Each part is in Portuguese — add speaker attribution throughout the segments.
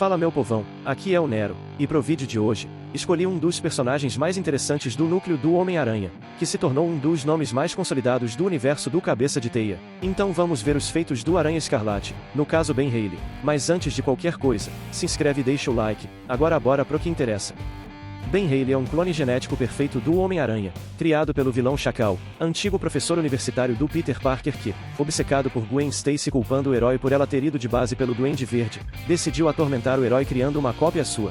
Speaker 1: Fala meu povão, aqui é o Nero, e pro vídeo de hoje, escolhi um dos personagens mais interessantes do núcleo do Homem-Aranha, que se tornou um dos nomes mais consolidados do universo do Cabeça de Teia. Então vamos ver os feitos do Aranha Escarlate, no caso Ben Reilly. Mas antes de qualquer coisa, se inscreve e deixa o like, agora bora pro que interessa. Ben Reilly é um clone genético perfeito do Homem-Aranha, criado pelo vilão Chacal, antigo professor universitário do Peter Parker que, obcecado por Gwen Stacy culpando o herói por ela ter ido de base pelo Duende Verde, decidiu atormentar o herói criando uma cópia sua.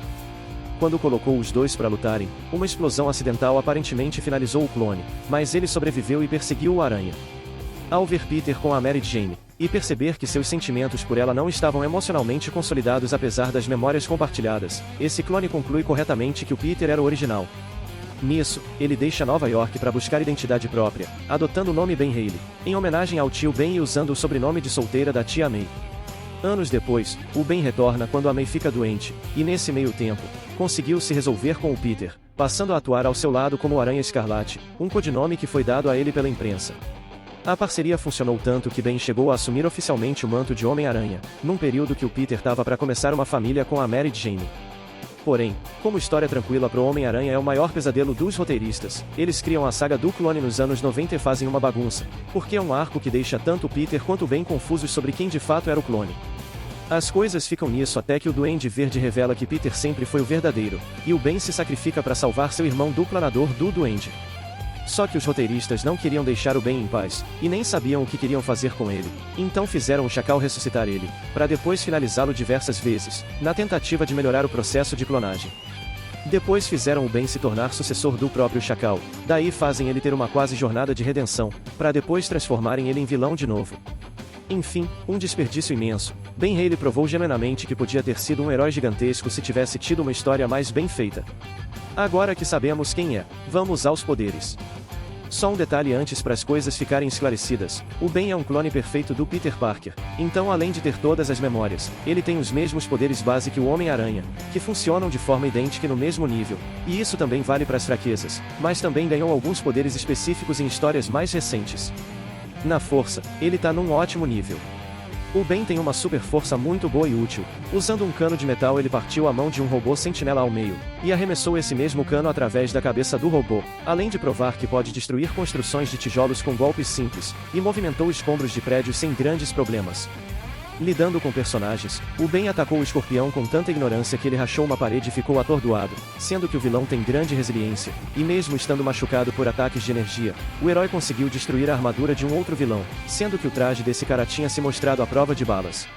Speaker 1: Quando colocou os dois para lutarem, uma explosão acidental aparentemente finalizou o clone, mas ele sobreviveu e perseguiu o Aranha. Ao ver Peter com a Mary Jane, e perceber que seus sentimentos por ela não estavam emocionalmente consolidados apesar das memórias compartilhadas, esse clone conclui corretamente que o Peter era o original. Nisso, ele deixa Nova York para buscar identidade própria, adotando o nome Ben Reilly, em homenagem ao tio Ben e usando o sobrenome de solteira da tia May. Anos depois, o Ben retorna quando a May fica doente, e nesse meio tempo, conseguiu se resolver com o Peter, passando a atuar ao seu lado como Aranha Escarlate, um codinome que foi dado a ele pela imprensa. A parceria funcionou tanto que Ben chegou a assumir oficialmente o manto de Homem-Aranha, num período que o Peter estava para começar uma família com a Mary Jane. Porém, como história tranquila pro Homem-Aranha é o maior pesadelo dos roteiristas, eles criam a saga do clone nos anos 90 e fazem uma bagunça, porque é um arco que deixa tanto o Peter quanto o Ben confusos sobre quem de fato era o clone. As coisas ficam nisso até que o Duende Verde revela que Peter sempre foi o verdadeiro, e o Ben se sacrifica para salvar seu irmão do planador do Duende. Só que os roteiristas não queriam deixar o Ben em paz, e nem sabiam o que queriam fazer com ele. Então fizeram o Chacal ressuscitar ele, para depois finalizá-lo diversas vezes, na tentativa de melhorar o processo de clonagem. Depois fizeram o Ben se tornar sucessor do próprio Chacal, daí fazem ele ter uma quase jornada de redenção, para depois transformarem ele em vilão de novo. Enfim, um desperdício imenso. Ben Reilly provou genuinamente que podia ter sido um herói gigantesco se tivesse tido uma história mais bem feita. Agora que sabemos quem é, vamos aos poderes. Só um detalhe antes para as coisas ficarem esclarecidas, o Ben é um clone perfeito do Peter Parker, então além de ter todas as memórias, ele tem os mesmos poderes base que o Homem-Aranha, que funcionam de forma idêntica e no mesmo nível, e isso também vale para as fraquezas, mas também ganhou alguns poderes específicos em histórias mais recentes. Na força, ele tá num ótimo nível. O Ben tem uma super força muito boa e útil. Usando um cano de metal ele partiu a mão de um robô sentinela ao meio, e arremessou esse mesmo cano através da cabeça do robô, além de provar que pode destruir construções de tijolos com golpes simples, e movimentou escombros de prédios sem grandes problemas. Lidando com personagens, o Ben atacou o escorpião com tanta ignorância que ele rachou uma parede e ficou atordoado, sendo que o vilão tem grande resiliência, e mesmo estando machucado por ataques de energia, o herói conseguiu destruir a armadura de um outro vilão, sendo que o traje desse cara tinha se mostrado à prova de balas.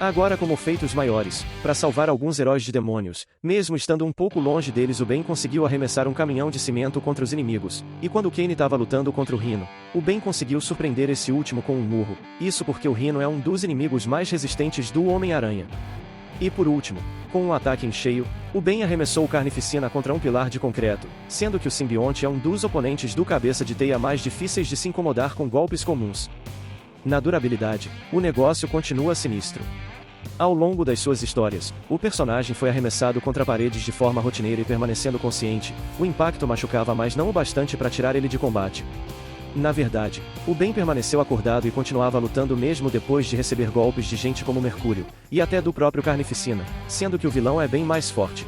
Speaker 1: Agora como feitos maiores, para salvar alguns heróis de demônios, mesmo estando um pouco longe deles o Ben conseguiu arremessar um caminhão de cimento contra os inimigos, e quando o Kane estava lutando contra o Rhino, o Ben conseguiu surpreender esse último com um murro, isso porque o Rhino é um dos inimigos mais resistentes do Homem-Aranha. E por último, com um ataque em cheio, o Ben arremessou o Carnificina contra um pilar de concreto, sendo que o simbionte é um dos oponentes do Cabeça de Teia mais difíceis de se incomodar com golpes comuns. Na durabilidade, o negócio continua sinistro. Ao longo das suas histórias, o personagem foi arremessado contra paredes de forma rotineira e permanecendo consciente, o impacto machucava mas não o bastante para tirar ele de combate. Na verdade, o Ben permaneceu acordado e continuava lutando mesmo depois de receber golpes de gente como Mercúrio, e até do próprio Carnificina, sendo que o vilão é bem mais forte.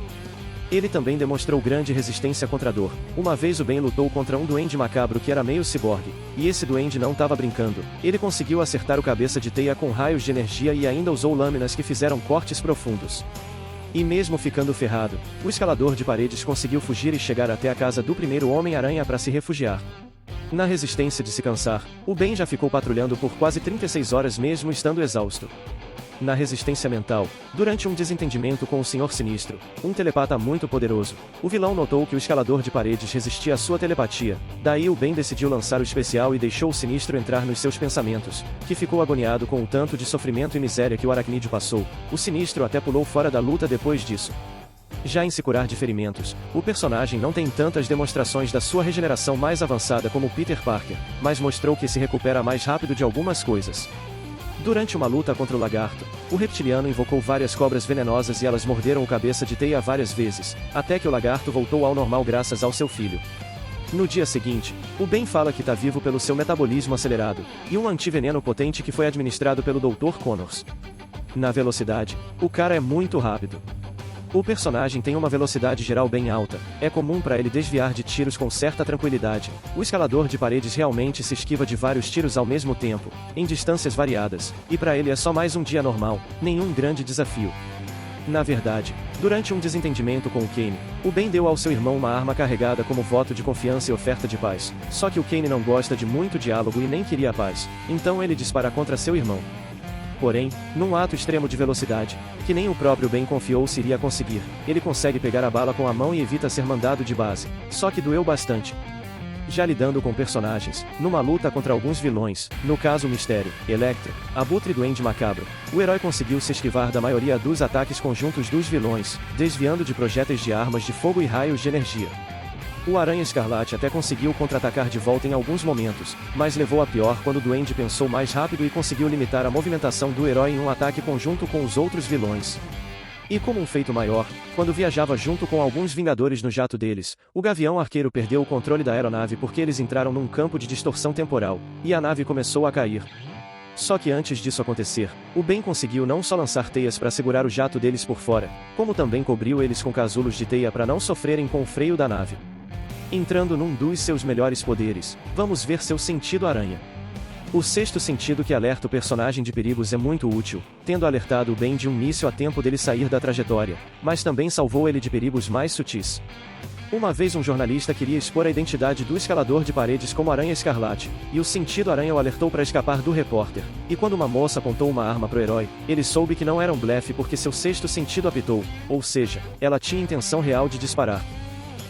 Speaker 1: Ele também demonstrou grande resistência contra a dor. Uma vez o Ben lutou contra um duende macabro que era meio ciborgue, e esse duende não estava brincando. Ele conseguiu acertar o Cabeça de Teia com raios de energia e ainda usou lâminas que fizeram cortes profundos. E mesmo ficando ferrado, o escalador de paredes conseguiu fugir e chegar até a casa do primeiro Homem-Aranha para se refugiar. Na resistência de se cansar, o Ben já ficou patrulhando por quase 36 horas mesmo estando exausto. Na resistência mental, durante um desentendimento com o Senhor Sinistro, um telepata muito poderoso, o vilão notou que o escalador de paredes resistia à sua telepatia, daí o Ben decidiu lançar o especial e deixou o Sinistro entrar nos seus pensamentos, que ficou agoniado com o tanto de sofrimento e miséria que o aracnídeo passou, o Sinistro até pulou fora da luta depois disso. Já em se curar de ferimentos, o personagem não tem tantas demonstrações da sua regeneração mais avançada como Peter Parker, mas mostrou que se recupera mais rápido de algumas coisas. Durante uma luta contra o lagarto, o reptiliano invocou várias cobras venenosas e elas morderam o Cabeça de Teia várias vezes, até que o lagarto voltou ao normal graças ao seu filho. No dia seguinte, o Ben fala que está vivo pelo seu metabolismo acelerado, e um antiveneno potente que foi administrado pelo Dr. Connors. Na velocidade, o cara é muito rápido. O personagem tem uma velocidade geral bem alta, é comum para ele desviar de tiros com certa tranquilidade. O escalador de paredes realmente se esquiva de vários tiros ao mesmo tempo, em distâncias variadas, e para ele é só mais um dia normal, nenhum grande desafio. Na verdade, durante um desentendimento com o Kane, o Ben deu ao seu irmão uma arma carregada como voto de confiança e oferta de paz, só que o Kane não gosta de muito diálogo e nem queria a paz, então ele dispara contra seu irmão. Porém, num ato extremo de velocidade, que nem o próprio Ben confiou se iria conseguir, ele consegue pegar a bala com a mão e evita ser mandado de base, só que doeu bastante. Já lidando com personagens, numa luta contra alguns vilões, no caso Mistério, Electro, Abutre e Duende Macabro, o herói conseguiu se esquivar da maioria dos ataques conjuntos dos vilões, desviando de projéteis de armas de fogo e raios de energia. O Aranha Escarlate até conseguiu contra-atacar de volta em alguns momentos, mas levou a pior quando o Duende pensou mais rápido e conseguiu limitar a movimentação do herói em um ataque conjunto com os outros vilões. E como um feito maior, quando viajava junto com alguns Vingadores no jato deles, o Gavião Arqueiro perdeu o controle da aeronave porque eles entraram num campo de distorção temporal, e a nave começou a cair. Só que antes disso acontecer, o Ben conseguiu não só lançar teias para segurar o jato deles por fora, como também cobriu eles com casulos de teia para não sofrerem com o freio da nave. Entrando num dos seus melhores poderes, vamos ver seu sentido aranha. O sexto sentido que alerta o personagem de perigos é muito útil, tendo alertado o Ben de um míssil a tempo dele sair da trajetória, mas também salvou ele de perigos mais sutis. Uma vez um jornalista queria expor a identidade do escalador de paredes como Aranha Escarlate, e o sentido aranha o alertou para escapar do repórter, e quando uma moça apontou uma arma pro herói, ele soube que não era um blefe porque seu sexto sentido apitou, ou seja, ela tinha intenção real de disparar.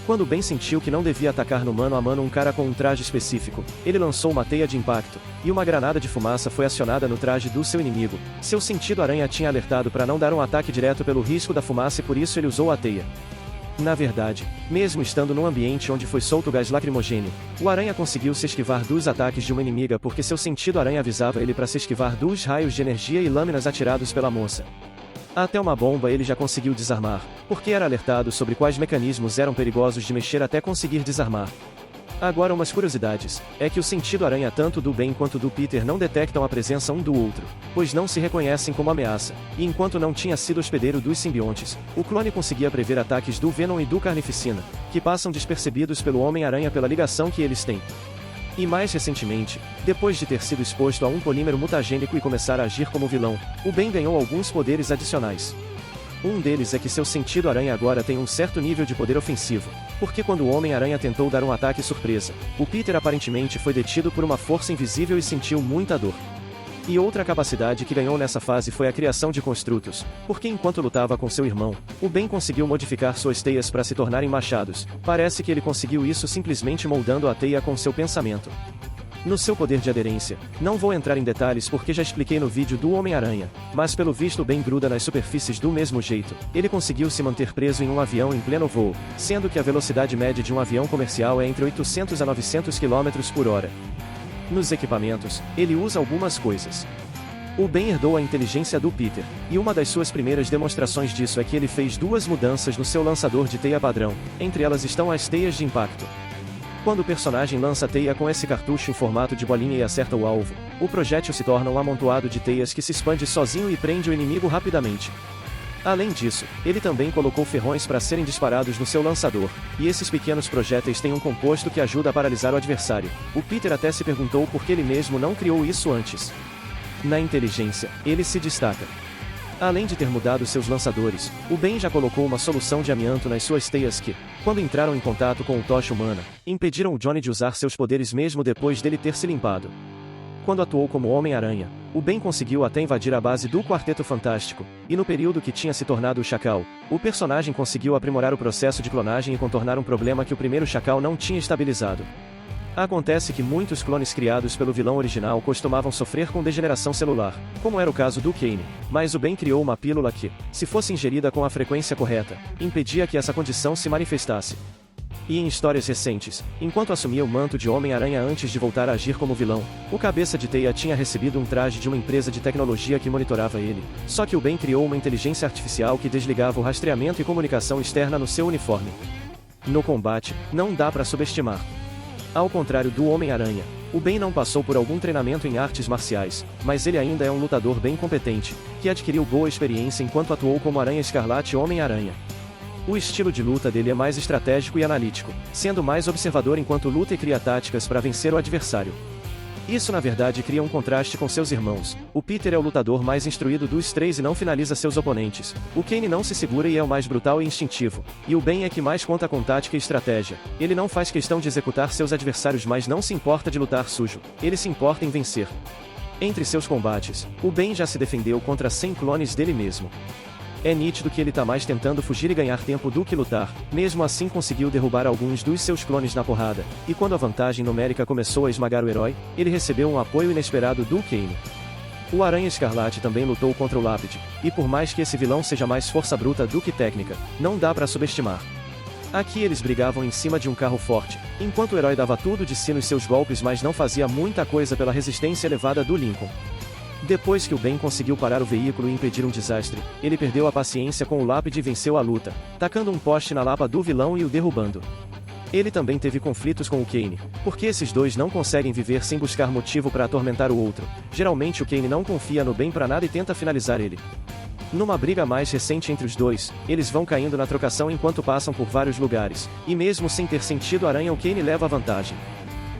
Speaker 1: Quando Ben sentiu que não devia atacar no mano a mano um cara com um traje específico, ele lançou uma teia de impacto, e uma granada de fumaça foi acionada no traje do seu inimigo. Seu sentido aranha tinha alertado para não dar um ataque direto pelo risco da fumaça e por isso ele usou a teia. Na verdade, mesmo estando num ambiente onde foi solto gás lacrimogêneo, o aranha conseguiu se esquivar dos ataques de uma inimiga porque seu sentido aranha avisava ele para se esquivar dos raios de energia e lâminas atirados pela moça. Até uma bomba ele já conseguiu desarmar, porque era alertado sobre quais mecanismos eram perigosos de mexer até conseguir desarmar. Agora umas curiosidades, é que o sentido aranha tanto do Ben quanto do Peter não detectam a presença um do outro, pois não se reconhecem como ameaça, e enquanto não tinha sido hospedeiro dos simbiontes, o clone conseguia prever ataques do Venom e do Carnificina, que passam despercebidos pelo Homem-Aranha pela ligação que eles têm. E mais recentemente, depois de ter sido exposto a um polímero mutagênico e começar a agir como vilão, o Ben ganhou alguns poderes adicionais. Um deles é que seu sentido aranha agora tem um certo nível de poder ofensivo, porque quando o Homem-Aranha tentou dar um ataque surpresa, o Peter aparentemente foi detido por uma força invisível e sentiu muita dor. E outra capacidade que ganhou nessa fase foi a criação de construtos, porque enquanto lutava com seu irmão, o Ben conseguiu modificar suas teias para se tornarem machados. Parece que ele conseguiu isso simplesmente moldando a teia com seu pensamento. No seu poder de aderência, não vou entrar em detalhes porque já expliquei no vídeo do Homem-Aranha, mas pelo visto o Ben gruda nas superfícies do mesmo jeito. Ele conseguiu se manter preso em um avião em pleno voo, sendo que a velocidade média de um avião comercial é entre 800 a 900 km por hora. Nos equipamentos, ele usa algumas coisas. O Ben herdou a inteligência do Peter, e uma das suas primeiras demonstrações disso é que ele fez duas mudanças no seu lançador de teia padrão, entre elas estão as teias de impacto. Quando o personagem lança teia com esse cartucho em formato de bolinha e acerta o alvo, o projétil se torna um amontoado de teias que se expande sozinho e prende o inimigo rapidamente. Além disso, ele também colocou ferrões para serem disparados no seu lançador, e esses pequenos projéteis têm um composto que ajuda a paralisar o adversário. O Peter até se perguntou por que ele mesmo não criou isso antes. Na inteligência, ele se destaca. Além de ter mudado seus lançadores, o Ben já colocou uma solução de amianto nas suas teias que, quando entraram em contato com o Tocha Humana, impediram o Johnny de usar seus poderes mesmo depois dele ter se limpado. Quando atuou como Homem-Aranha, o Ben conseguiu até invadir a base do Quarteto Fantástico, e no período que tinha se tornado o Chacal, o personagem conseguiu aprimorar o processo de clonagem e contornar um problema que o primeiro Chacal não tinha estabilizado. Acontece que muitos clones criados pelo vilão original costumavam sofrer com degeneração celular, como era o caso do Kane, mas o Ben criou uma pílula que, se fosse ingerida com a frequência correta, impedia que essa condição se manifestasse. E em histórias recentes, enquanto assumia o manto de Homem-Aranha antes de voltar a agir como vilão, o Cabeça de Teia tinha recebido um traje de uma empresa de tecnologia que monitorava ele, só que o Ben criou uma inteligência artificial que desligava o rastreamento e comunicação externa no seu uniforme. No combate, não dá para subestimar. Ao contrário do Homem-Aranha, o Ben não passou por algum treinamento em artes marciais, mas ele ainda é um lutador bem competente, que adquiriu boa experiência enquanto atuou como Aranha Escarlate e Homem-Aranha. O estilo de luta dele é mais estratégico e analítico, sendo mais observador enquanto luta e cria táticas para vencer o adversário. Isso na verdade cria um contraste com seus irmãos. O Peter é o lutador mais instruído dos três e não finaliza seus oponentes. O Kane não se segura e é o mais brutal e instintivo. E o Ben é que mais conta com tática e estratégia. Ele não faz questão de executar seus adversários, mas não se importa de lutar sujo. Ele se importa em vencer. Entre seus combates, o Ben já se defendeu contra 100 clones dele mesmo. É nítido que ele tá mais tentando fugir e ganhar tempo do que lutar, mesmo assim conseguiu derrubar alguns dos seus clones na porrada, e quando a vantagem numérica começou a esmagar o herói, ele recebeu um apoio inesperado do Kane. O Aranha Escarlate também lutou contra o Lápide, e por mais que esse vilão seja mais força bruta do que técnica, não dá pra subestimar. Aqui eles brigavam em cima de um carro forte, enquanto o herói dava tudo de si nos seus golpes, mas não fazia muita coisa pela resistência elevada do Lincoln. Depois que o Ben conseguiu parar o veículo e impedir um desastre, ele perdeu a paciência com o Lápide e venceu a luta, tacando um poste na lapa do vilão e o derrubando. Ele também teve conflitos com o Kane, porque esses dois não conseguem viver sem buscar motivo para atormentar o outro. Geralmente o Kane não confia no Ben para nada e tenta finalizar ele. Numa briga mais recente entre os dois, eles vão caindo na trocação enquanto passam por vários lugares, e mesmo sem ter sentido aranha, o Kane leva a vantagem.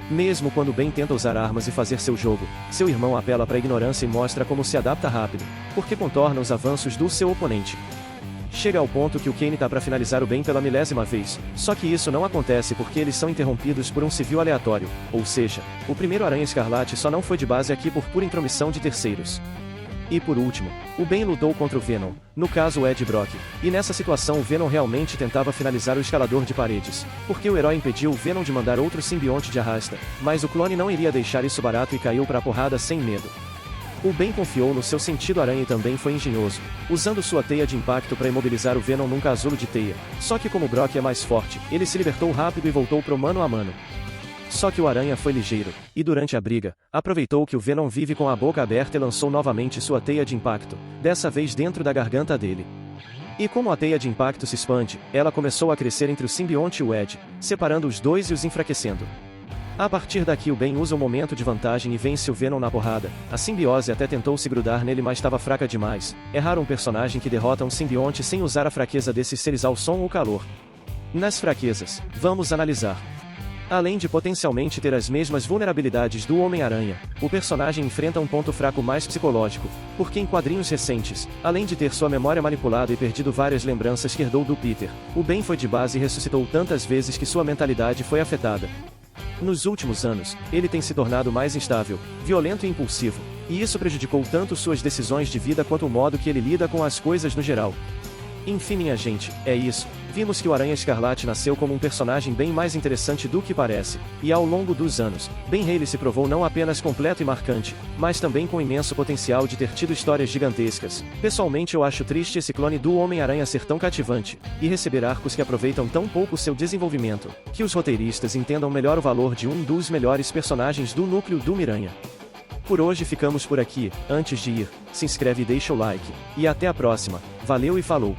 Speaker 1: Mesmo quando Ben tenta usar armas e fazer seu jogo, seu irmão apela para a ignorância e mostra como se adapta rápido, porque contorna os avanços do seu oponente. Chega ao ponto que o Kane tá para finalizar o Ben pela milésima vez, só que isso não acontece porque eles são interrompidos por um civil aleatório, ou seja, o primeiro Aranha Escarlate só não foi de base aqui por pura intromissão de terceiros. E por último, o Ben lutou contra o Venom, no caso o Ed Brock, e nessa situação o Venom realmente tentava finalizar o escalador de paredes, porque o herói impediu o Venom de mandar outro simbionte de arrasta, mas o clone não iria deixar isso barato e caiu pra porrada sem medo. O Ben confiou no seu sentido aranha e também foi engenhoso, usando sua teia de impacto para imobilizar o Venom num casulo de teia, só que como o Brock é mais forte, ele se libertou rápido e voltou pro mano a mano. Só que o Aranha foi ligeiro, e durante a briga, aproveitou que o Venom vive com a boca aberta e lançou novamente sua teia de impacto, dessa vez dentro da garganta dele. E como a teia de impacto se expande, ela começou a crescer entre o simbionte e o Ed, separando os dois e os enfraquecendo. A partir daqui o Ben usa o momento de vantagem e vence o Venom na porrada. A simbiose até tentou se grudar nele, mas estava fraca demais. É raro um personagem que derrota um simbionte sem usar a fraqueza desses seres ao som ou calor. Nas fraquezas, vamos analisar. Além de potencialmente ter as mesmas vulnerabilidades do Homem-Aranha, o personagem enfrenta um ponto fraco mais psicológico, porque em quadrinhos recentes, além de ter sua memória manipulada e perdido várias lembranças que herdou do Peter, o Ben foi de base e ressuscitou tantas vezes que sua mentalidade foi afetada. Nos últimos anos, ele tem se tornado mais instável, violento e impulsivo, e isso prejudicou tanto suas decisões de vida quanto o modo que ele lida com as coisas no geral. Enfim, minha gente, é isso. Vimos que o Aranha Escarlate nasceu como um personagem bem mais interessante do que parece, e ao longo dos anos, Ben Reilly se provou não apenas completo e marcante, mas também com imenso potencial de ter tido histórias gigantescas. Pessoalmente eu acho triste esse clone do Homem-Aranha ser tão cativante, e receber arcos que aproveitam tão pouco seu desenvolvimento, que os roteiristas entendam melhor o valor de um dos melhores personagens do núcleo do Miranha. Por hoje ficamos por aqui. Antes de ir, se inscreve e deixa o like. E até a próxima. Valeu e falou!